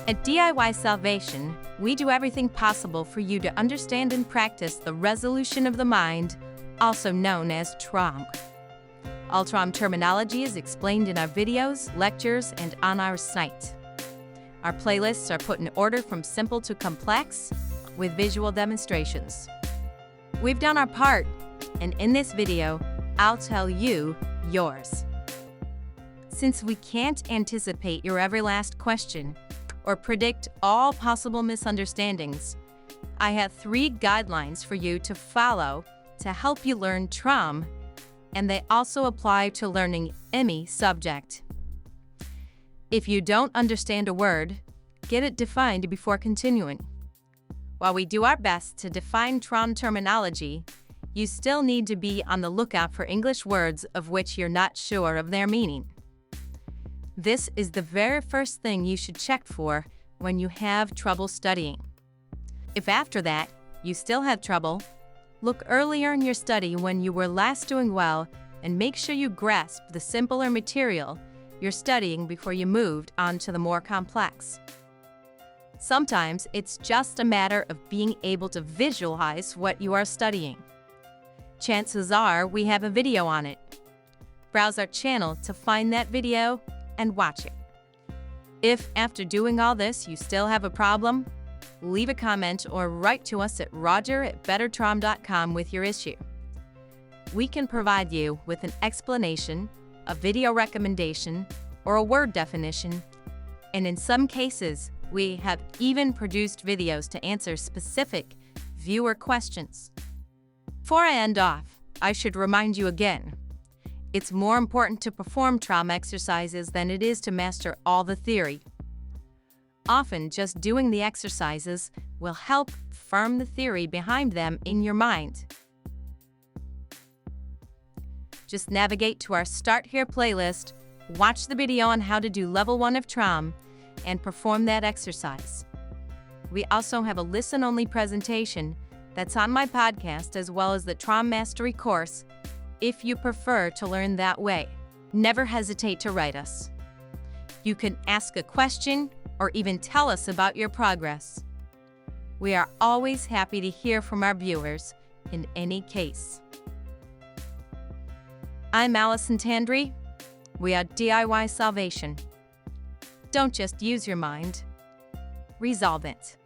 At DIY Salvation, we do everything possible for you to understand and practice the resolution of the mind, also known as TROM. All TROM terminology is explained in our videos, lectures, and on our site. Our playlists are put in order from simple to complex, with visual demonstrations. We've done our part, and in this video, I'll tell you yours. Since we can't anticipate your every last question or predict all possible misunderstandings, I have 3 guidelines for you to follow to help you learn TROM, and they also apply to learning any subject. If you don't understand a word, get it defined before continuing. While we do our best to define TROM terminology, you still need to be on the lookout for English words of which you're not sure of their meaning. This is the very first thing you should check for when you have trouble studying. If after that you still have trouble, look earlier in your study when you were last doing well and make sure you grasp the simpler material you're studying before you moved on to the more complex. Sometimes it's just a matter of being able to visualize what you are studying. Chances are we have a video on it. Browse our channel to find that video and watch it. If after doing all this you still have a problem, leave a comment or write to us at roger@bettertrom.com with your issue. We can provide you with an explanation, a video recommendation, or a word definition, and in some cases, we have even produced videos to answer specific viewer questions. Before I end off, I should remind you again, it's more important to perform TROM exercises than it is to master all the theory. Often, just doing the exercises will help firm the theory behind them in your mind. Just navigate to our Start Here playlist, watch the video on how to do Level 1 of TROM, and perform that exercise. We also have a listen-only presentation that's on my podcast as well as the TROM Mastery course if you prefer to learn that way. Never hesitate to write us. You can ask a question or even tell us about your progress. We are always happy to hear from our viewers in any case. I'm Allison Tandry. We are DIY Salvation. Don't just use your mind, resolve it.